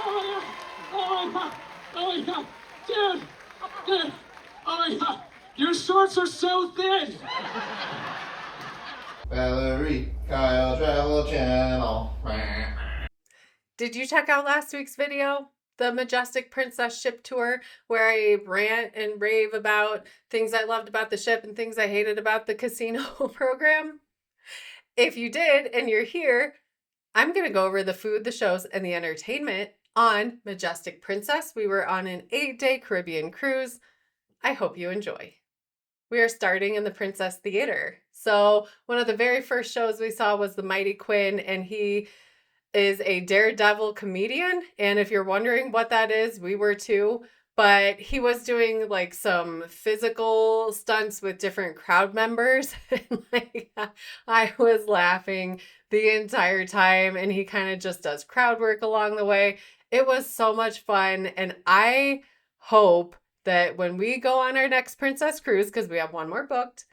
Oh my god! Oh my god! Dude! Dude! Oh my god! Your shorts are so thin! Valerie, Kyle Travel Channel. Did you check out last week's video? The Majestic Princess ship tour, where I rant and rave about things I loved about the ship and things I hated about the casino program? If you did and you're here, I'm going to go over the food, the shows, and the entertainment on Majestic Princess. We were on an 8-day Caribbean cruise. I hope you enjoy. We are starting in the Princess Theater. So one of the very first shows we saw was the Mighty Quinn, and he is a daredevil comedian. And if you're wondering what that is, we were too. But he was doing like some physical stunts with different crowd members. And like, I was laughing the entire time. And he kind of just does crowd work along the way. It was so much fun. And I hope that when we go on our next Princess cruise, because we have one more booked,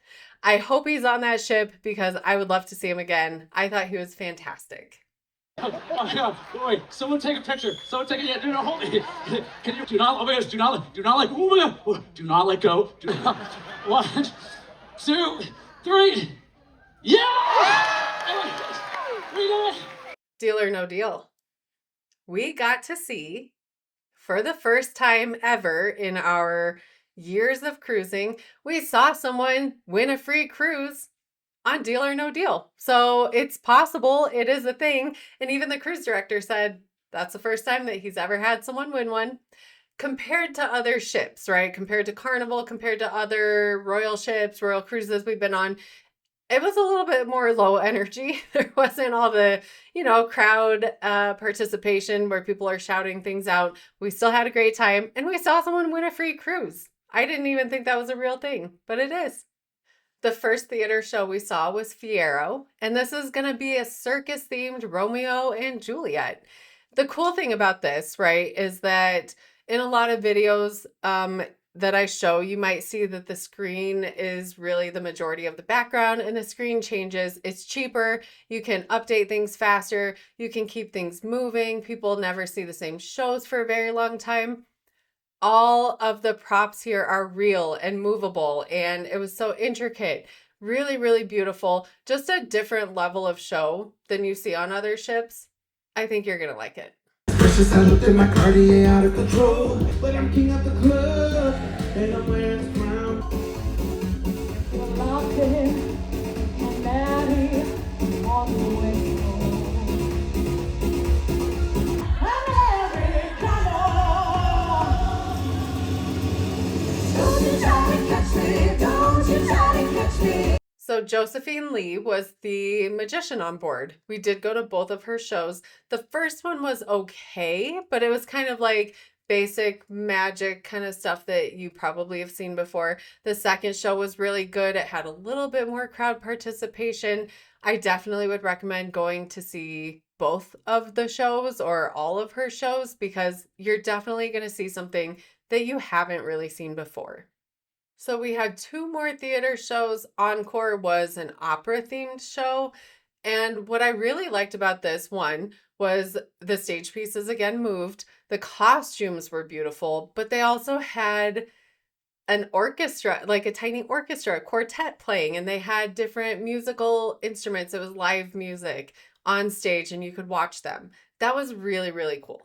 I hope he's on that ship because I would love to see him again. I thought he was fantastic. Oh my god! Wait! Someone take a picture! Someone take it! Yeah, no, hold me! Can you do not? Oh my gosh! Do not let go! Oh my god! Do not let go! Do not. 1, 2, 3. Yeah! Oh my gosh! We did it! Deal or no deal. We got to see, for the first time ever in our years of cruising, we saw someone win a free cruise on Deal or No Deal. So it's possible, it is a thing. And even the cruise director said that's the first time that he's ever had someone win one. Compared to other ships, right? Compared to Carnival, compared to other royal ships, royal cruises we've been on, it was a little bit more low energy. There wasn't all the, crowd participation where people are shouting things out. We still had a great time, and we saw someone win a free cruise. I didn't even think that was a real thing, but it is. The first theater show we saw was Fiero, and this is going to be a circus-themed Romeo and Juliet. The cool thing about this, right, is that in a lot of videos that I show, you might see that the screen is really the majority of the background, and the screen changes. It's cheaper. You can update things faster. You can keep things moving. People never see the same shows for a very long time. All of the props here are real and movable, and it was so intricate. Really, really beautiful. Just a different level of show than you see on other ships. I think you're gonna like it. Since I looked at my Cartier out of control, but I'm king of the club, and I'm wearing the crown. We're locked in and married on the way home. So Josephine Lee was the magician on board. We did go to both of her shows. The first one was okay, but it was kind of like basic magic kind of stuff that you probably have seen before. The second show was really good. It had a little bit more crowd participation. I definitely would recommend going to see both of the shows or all of her shows because you're definitely going to see something that you haven't really seen before. So we had 2 more theater shows. Encore was an opera-themed show. And what I really liked about this one was the stage pieces again moved. The costumes were beautiful, but they also had an orchestra, like a tiny orchestra, a quartet playing, and they had different musical instruments. It was live music on stage, and you could watch them. That was really, really cool.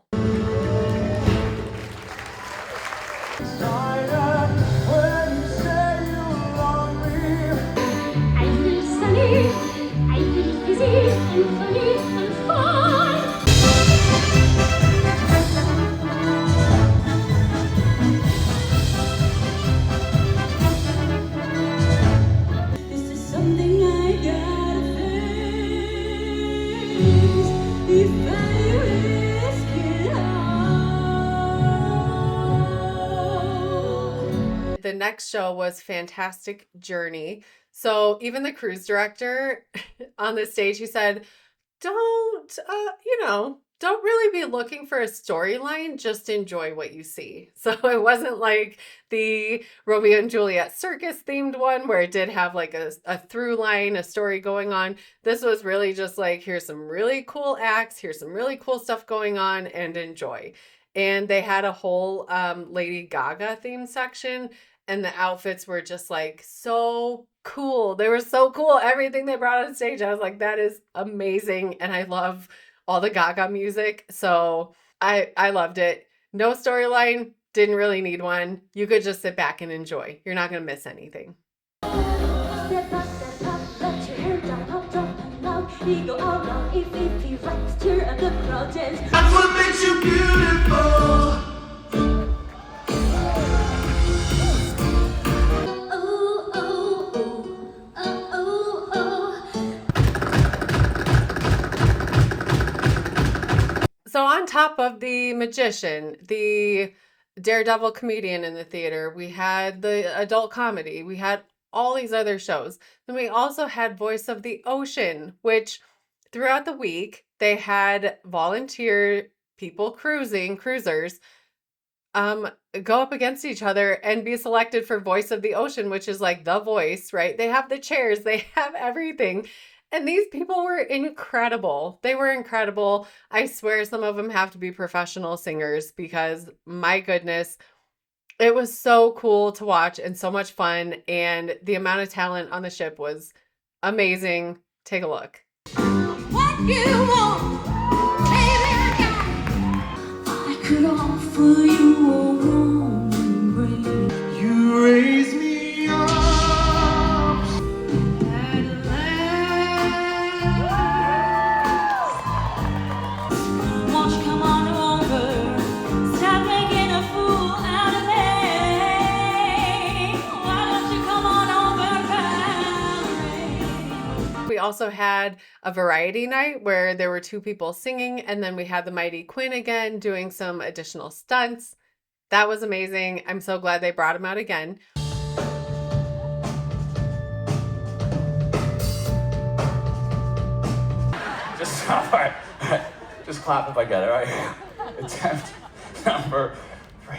The next show was Fantastic Journey. So even the cruise director on the stage, he said, don't, don't really be looking for a storyline, just enjoy what you see. So it wasn't like the Romeo and Juliet circus themed one where it did have like a through line, a story going on. This was really just like, here's some really cool acts, here's some really cool stuff going on, and enjoy. And they had a whole Lady Gaga themed section, and the outfits were just like so cool. They were so cool. Everything they brought on stage, I was like, that is amazing. And I love all the Gaga music. So I loved it. No storyline, didn't really need one. You could just sit back and enjoy. You're not going to miss anything. Step up, let your hair down, hop, drop, and loud. We go all out, if, right, tear up the crowd, dance. That's what makes you beautiful. Oh, oh, oh, oh, oh, oh. So on top of the magician, the daredevil comedian in the theater, we had the adult comedy, we had all these other shows. Then we also had Voice of the Ocean, which throughout the week they had volunteer people cruisers go up against each other and be selected for Voice of the Ocean, which is like the voice, right? They have the chairs, they have everything. And these people were incredible. They were incredible. I swear some of them have to be professional singers because my goodness, it was so cool to watch and so much fun. And the amount of talent on the ship was amazing. Take a look. What you want, baby, I got. I could offer you a warm embrace. You raise me up. Won't you come on over? Stop making a fool out of me. Why don't you come on over, Valerie? We also had a variety night where there were 2 people singing, and then we had the mighty Quinn again doing some additional stunts. That was amazing. I'm so glad they brought him out again. Just all right. Just clap if I get it, all right? Attempt number 3.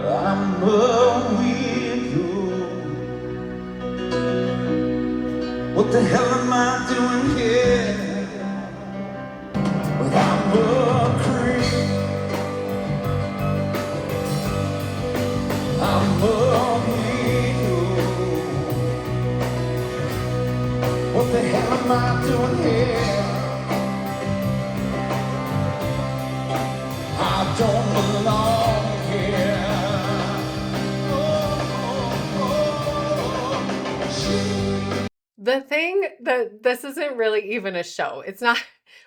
I'm with you. What the hell am I doing here? Without a creep. I'm with you. What the hell am I doing here? I don't belong here. The thing that this isn't really even a show. It's not,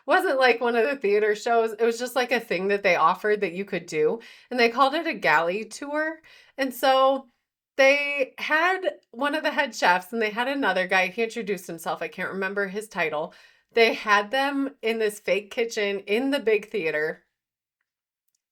wasn't like one of the theater shows. It was just like a thing that they offered that you could do. And they called it a Galley tour. And so they had one of the head chefs and they had another guy. He introduced himself. I can't remember his title. They had them in this fake kitchen in the big theater,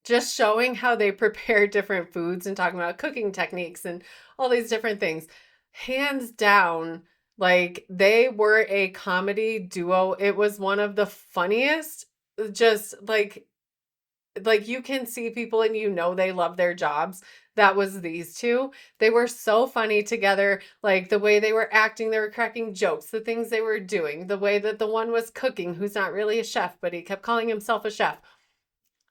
just showing how they prepare different foods and talking about cooking techniques and all these different things. Hands down, like they were a comedy duo. It was one of the funniest, just like you can see people and you know they love their jobs. That was these 2. They were so funny together. Like the way they were acting, they were cracking jokes, the things they were doing, the way that the one was cooking, who's not really a chef, but he kept calling himself a chef.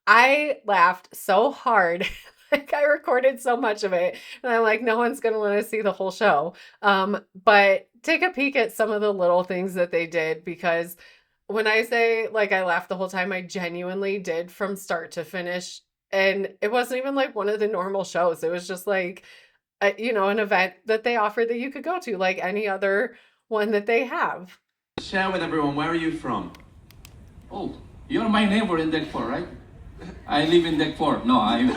I laughed so hard. Like I recorded so much of it and I'm like, no one's going to want to see the whole show. But take a peek at some of the little things that they did, because when I say like I laughed the whole time, I genuinely did from start to finish. And it wasn't even like one of the normal shows. It was just like, an event that they offered that you could go to like any other one that they have. Share with everyone, where are you from? Oh, you're my neighbor in deck 4, right? I live in deck 4. No, I'm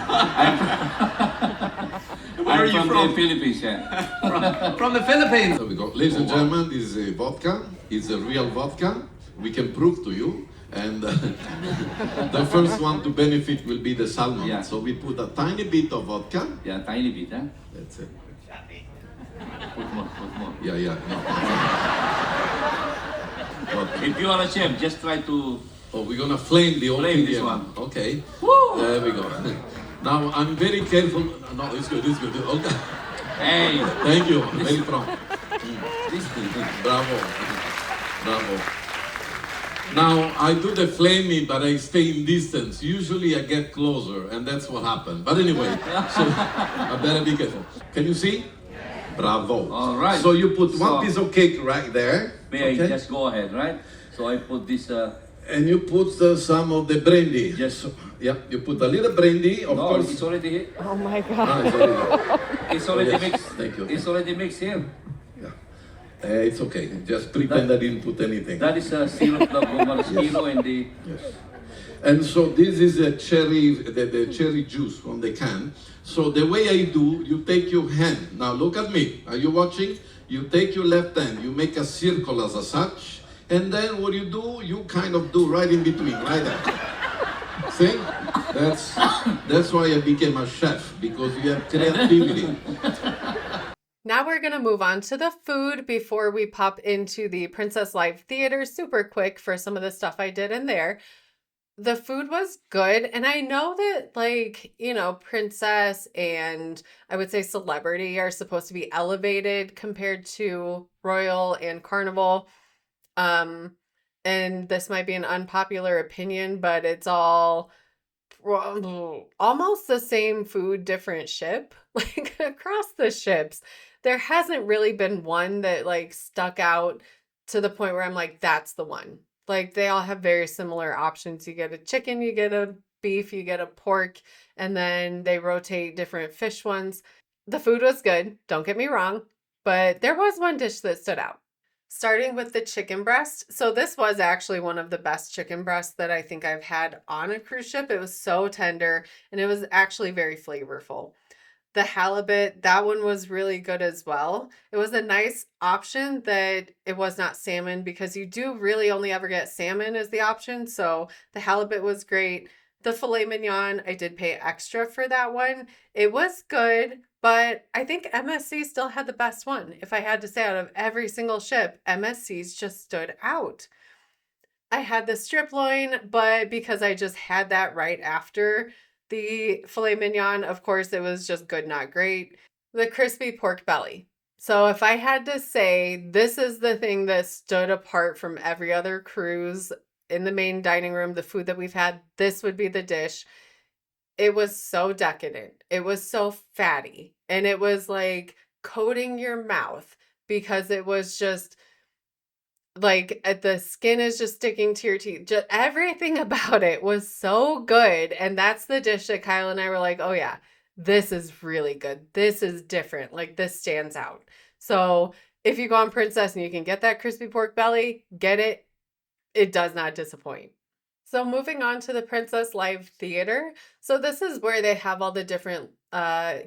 Where are you from from? the Philippines, yeah. From the Philippines. So we go, ladies and gentlemen, this is a vodka. It's a real vodka. We can prove to you. And the first one to benefit will be the salmon. Yeah. So we put a tiny bit of vodka. Yeah, tiny bit, huh? That's it. Put more, put more. Yeah. No. Okay. If you are a chef, just try to. Oh, we're gonna flame the whole Flame thing this here. one. Okay. There we go. Now I'm very careful. No, it's good. Okay. Hey, Thank you. Very prompt. this thing. Bravo. Now I do the flaming, but I stay in distance. Usually I get closer, and that's what happened. But anyway, so I better be careful. Can you see? Bravo. All right. So you put So- one piece of cake right there. May I Okay. just go ahead, right? So I put this. And you put some of the brandy. Yes. Yeah, you put a little brandy, of No, course. it's already here. Oh my God. Ah, it's already- It's already yes, mixed. thank you. It's already mixed here. yeah. It's okay. Just pretend I didn't put anything. That is a syrup, the woman's kilo, and the. Yes. And so this is a the cherry juice from the can. So the way I do, you take your hand. Now look at me. Are you watching? You take your left hand, you make a circle as a such, and then what you do, you kind of do right in between, right there. See? That's why I became a chef, because you have creativity. Now we're going to move on to the food before we pop into the Princess Live Theater super quick for some of the stuff I did in there. The food was good, and I know that, like, you know, princess and I would say celebrity are supposed to be elevated compared to royal and carnival. And this might be an unpopular opinion, but it's all almost the same food, different ship. Like across the ships, there hasn't really been one that like stuck out to the point where I'm like, that's the one. Like they all have very similar options. You get a chicken, you get a beef, you get a pork, and then they rotate different fish ones. The food was good, don't get me wrong, but there was one dish that stood out. Starting with the chicken breast. So this was actually one of the best chicken breasts that I think I've had on a cruise ship. It was so tender and it was actually very flavorful. The halibut, that one was really good as well. It was a nice option that it was not salmon, because you do really only ever get salmon as the option. So the halibut was great. The filet mignon, I did pay extra for that one. It was good, but I think MSC still had the best one. If I had to say, out of every single ship, MSC's just stood out. I had the strip loin, but because I just had that right after the filet mignon, of course, it was just good, not great. The crispy pork belly. So if I had to say, this is the thing that stood apart from every other cruise in the main dining room, the food that we've had, this would be the dish. It was so decadent. It was so fatty. And it was like coating your mouth, because it was just like the skin is just sticking to your teeth. Just everything about it was so good. And that's the dish that Kyle and I were like, oh yeah, this is really good. This is different. Like this stands out. So if you go on Princess and you can get that crispy pork belly, get it. It does not disappoint. So moving on to the Princess Live Theater. So this is where they have all the different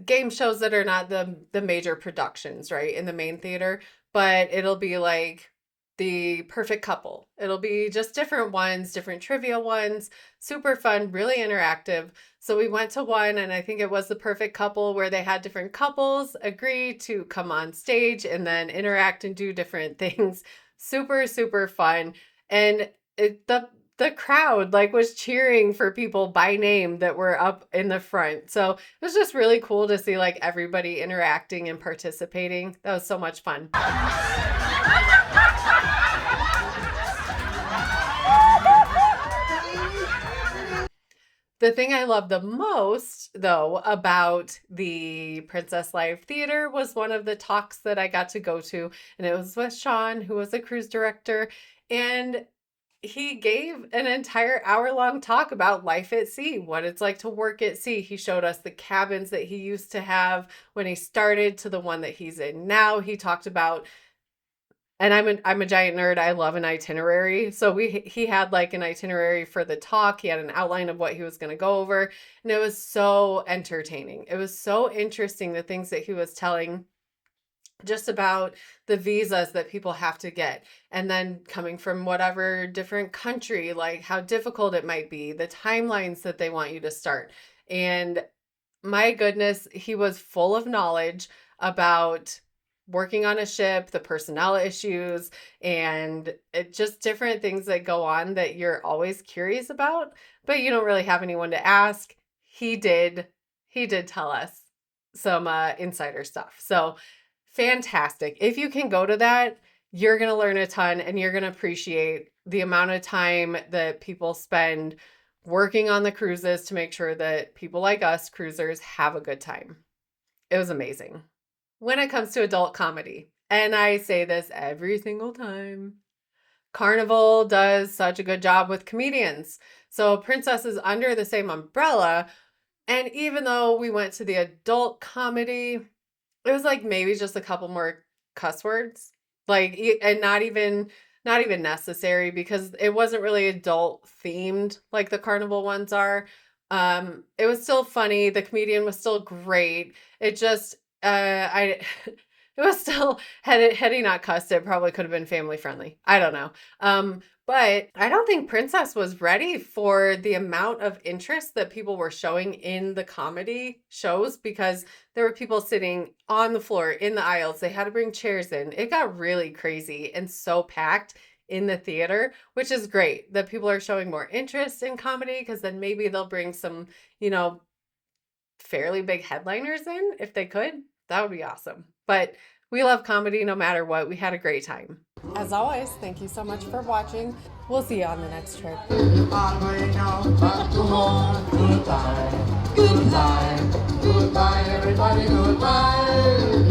game shows that are not the major productions, right, in the main theater, but it'll be like the perfect couple. It'll be just different ones, different trivia ones, super fun, really interactive. So we went to one, and I think it was the perfect couple, where they had different couples agree to come on stage and then interact and do different things. Super, super fun. And the crowd like was cheering for people by name that were up in the front. So it was just really cool to see like everybody interacting and participating. That was so much fun. The thing I loved the most, though, about the Princess Live Theater was one of the talks that I got to go to, and it was with Sean, who was the cruise director, and he gave an entire hour-long talk about life at sea, what it's like to work at sea. He showed us the cabins that he used to have when he started to the one that he's in now. He talked about, and I'm a giant nerd. I love an itinerary. So he had like an itinerary for the talk. He had an outline of what he was going to go over, and it was so entertaining. It was so interesting, the things that he was telling just about the visas that people have to get, and then coming from whatever different country, like how difficult it might be, the timelines that they want you to start. And my goodness, he was full of knowledge about working on a ship, the personnel issues, and just different things that go on that you're always curious about, but you don't really have anyone to ask. He did tell us some insider stuff. So fantastic. If you can go to that, you're going to learn a ton and you're going to appreciate the amount of time that people spend working on the cruises to make sure that people like us cruisers have a good time. It was amazing. When it comes to adult comedy, and I say this every single time, Carnival does such a good job with comedians. So Princess is under the same umbrella. And even though we went to the adult comedy, it was like maybe just a couple more cuss words, like, and not even necessary because it wasn't really adult themed like the Carnival ones are. It was still funny. The comedian was still great. It just, it was still, had he not cussed, it probably could have been family friendly. I don't know. But I don't think Princess was ready for the amount of interest that people were showing in the comedy shows because there were people sitting on the floor in the aisles. They had to bring chairs in. It got really crazy and so packed in the theater, which is great that people are showing more interest in comedy because then maybe they'll bring some, fairly big headliners in if they could. That would be awesome. But we love comedy no matter what. We had a great time. As always, thank you so much for watching. We'll see you on the next trip. Goodbye, everybody, goodbye.